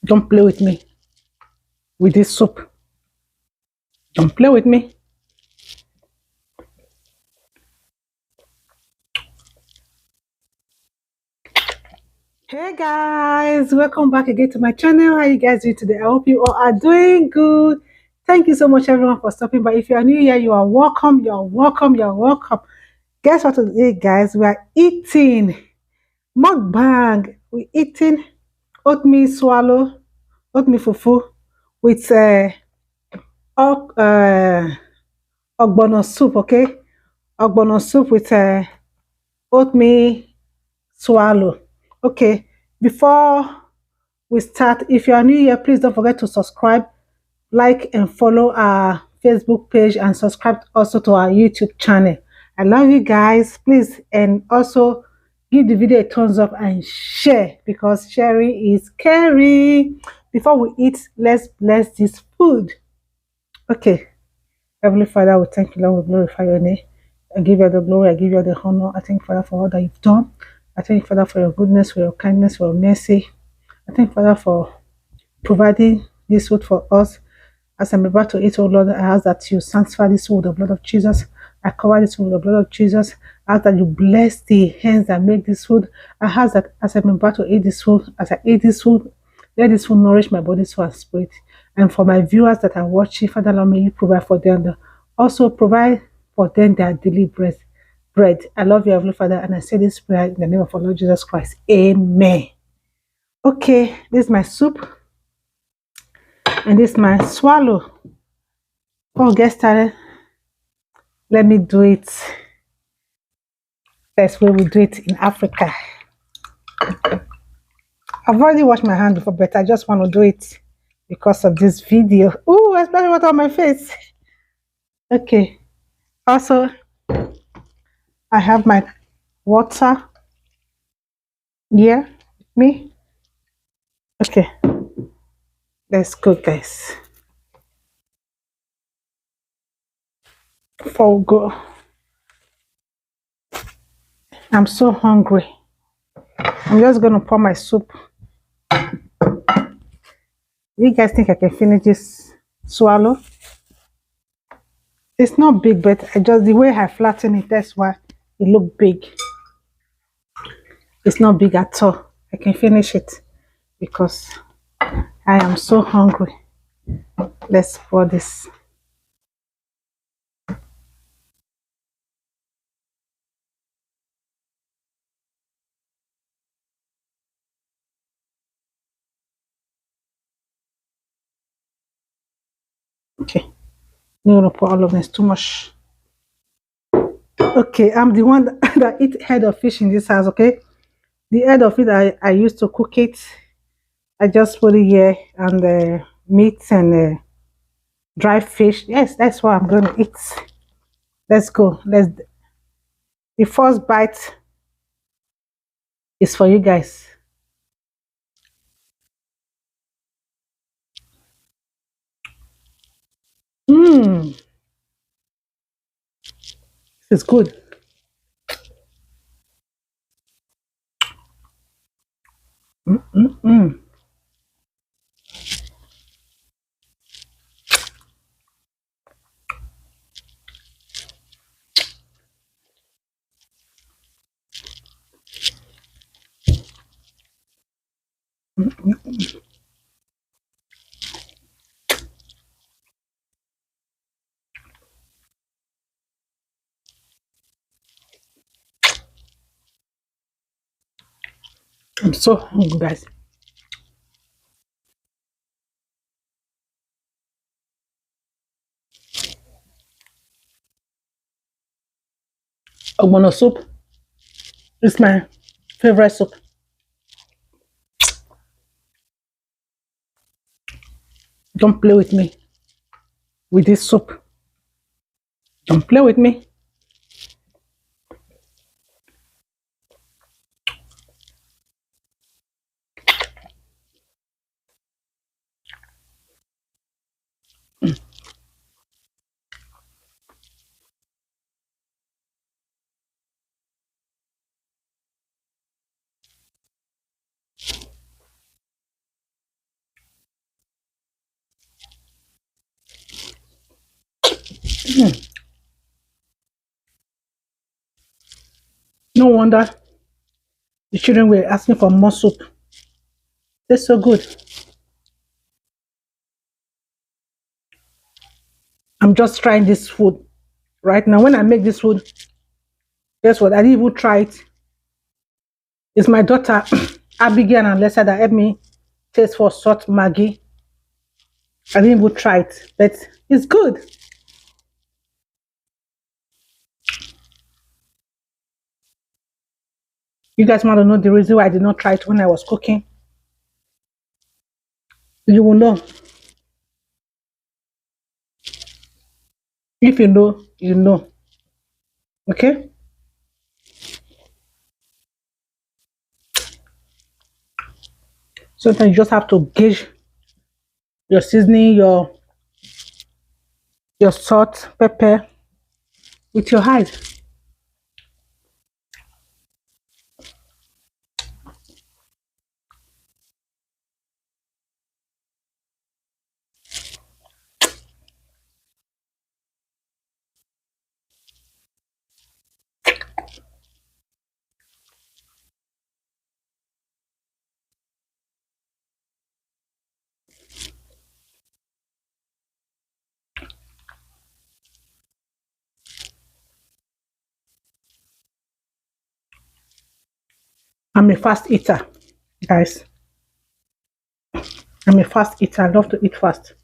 Don't play with me with this soup. Don't play with me. Hey guys, welcome back again to my channel. How you guys doing today? I hope you all are doing good. Thank you so much everyone for stopping by. If you are new here, you are welcome. You are welcome. You are welcome. Guess what today, guys? We are eating mukbang. We're eating oatmeal swallow, oatmeal fufu with og- uh, ogbono soup. Okay, ogbono soup with oatmeal swallow. Okay, before we start, if you are new here, please don't forget to subscribe, like, and follow our Facebook page, and subscribe also to our YouTube channel. I love you guys, please, and also give the video a thumbs up and share, because sharing is caring. Before we eat, let's bless this food. Okay, Heavenly Father, we thank you, Lord. We glorify your name. I give you the glory. I give you the honor. I thank you, Father, for all that you've done. I thank you, Father, for your goodness, for your kindness, for your mercy. I thank you, Father, for providing this food for us. As I'm about to eat, oh Lord, I ask that you sanctify this food with the blood of Jesus. I cover this food with the blood of Jesus. I ask that you bless the hands that make this food. I ask that as I'm about to eat this food, as I eat this food, let this food nourish my body, soul, and spirit. And for my viewers that are watching, Father, Lord, may you provide for them. Also provide for them their daily bread. I love you, Heavenly Father, and I say this prayer in the name of our Lord Jesus Christ. Amen. Okay, this is my soup, and this is my swallow. Before we get started, let me do it. That's where we do it in Africa. I've already washed my hand before, but I just want to do it because of this video. Oh, I splashed water on my face. Okay. Also, I have my water here with me. Okay. Let's go, guys. Before we go, I'm so hungry. I'm just going to pour my soup. You guys think I can finish this swallow? It's not big, but I just the way I flatten it, that's why it look big. It's not big at all. I can finish it because I am so hungry. Let's pour this. Okay, I'm gonna pour all of this. Too much. Okay, I'm the one that eat head of fish in this house. Okay, the head of it I used to cook it. I just put it here, and meat and dry fish. Yes, that's what I'm gonna eat. Let's go. The first bite is for you guys. Mmm, it's good. Mm. I'm so hungry, guys. Ogbono soup is my favorite soup. Don't play with me with this soup. Don't play with me. Mm. No wonder the children were asking for more soup. Tastes so good. I'm just trying this food right now. When I make this food, guess what? I didn't even try it. It's my daughter, Abigail and Lessa, that helped me taste for salt Maggie. I didn't even try it, but it's good. You guys want to know the reason why I did not try it when I was cooking? You will know. If you know, you know. Okay? Sometimes you just have to gauge your seasoning, your salt, pepper with your eyes. I'm a fast eater, guys. I'm a fast eater. I love to eat fast.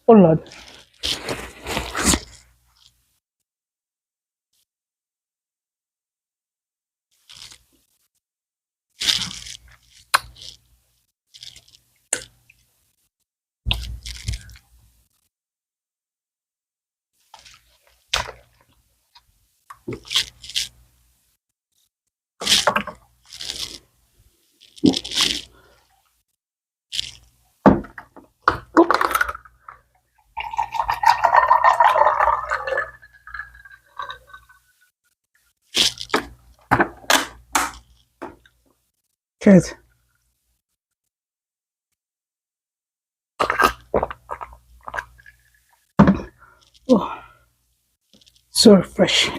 Oh Lord. Cheers. Oh, so fresh.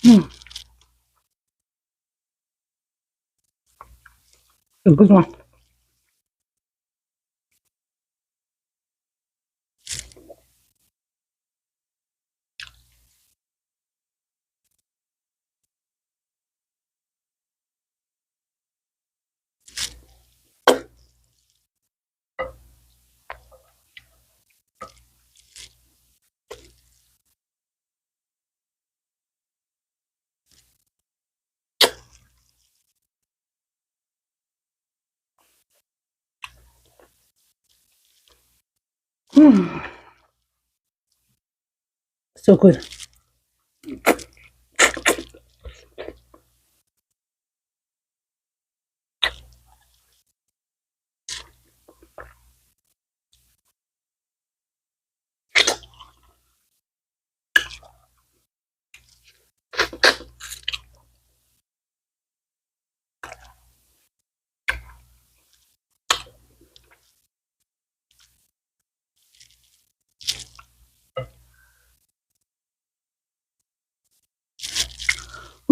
Mm, a good one. Mm, so good.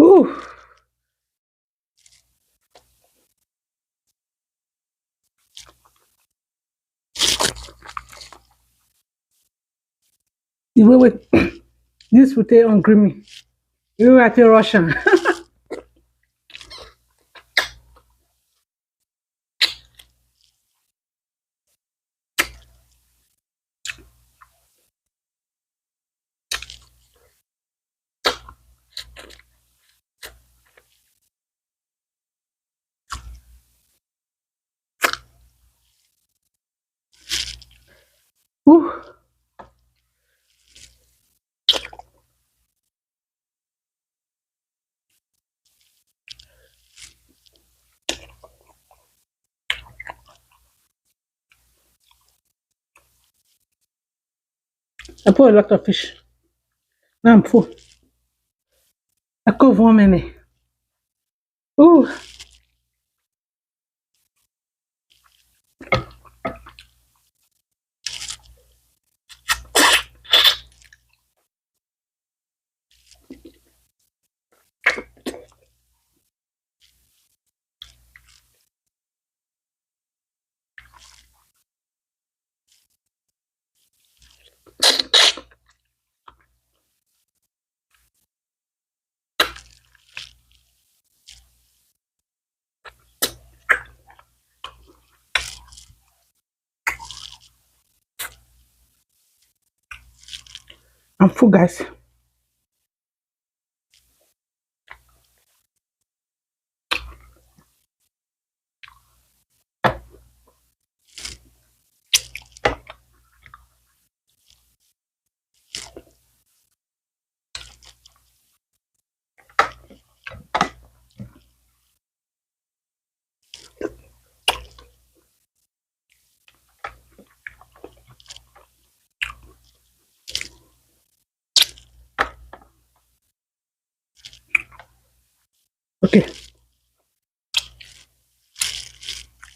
Ooh, the way with this would take hungry me. You were at a Russian. Ooh, I put a lot of fish. Now I'm full. I cook 1 minute. Ooh, I'm full, guys. Okay,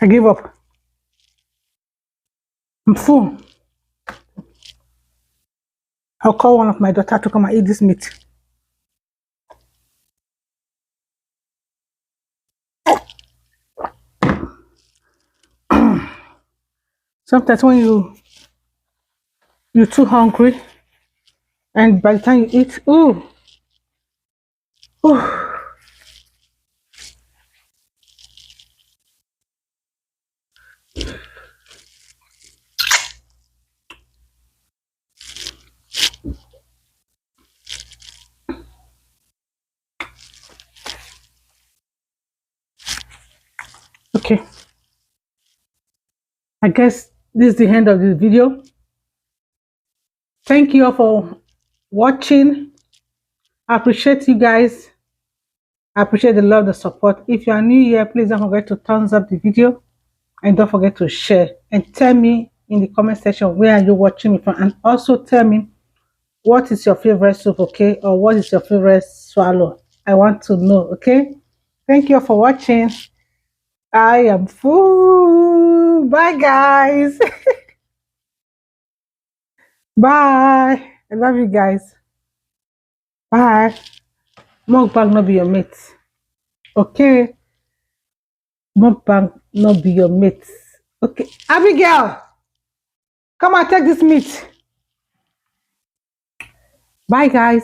I give up. I'm full. I'll call one of my daughter to come and eat this meat. Sometimes when you're too hungry, and by the time you eat, ooh, okay. I guess this is the end of this video. Thank you all for watching. I appreciate you guys. I appreciate the love, the support. If you are new here, please don't forget to thumbs up the video and don't forget to share. And tell me in the comment section where are you watching me from, and also tell me what is your favorite soup, okay, or what is your favorite swallow. I want to know, okay. Thank you for watching. I am full. Bye, guys. Bye. I love you guys. Bye. Mukbang no be your mate. Okay, mukbang no be your mate. Okay, Abigail, come and take this meat. Bye, guys.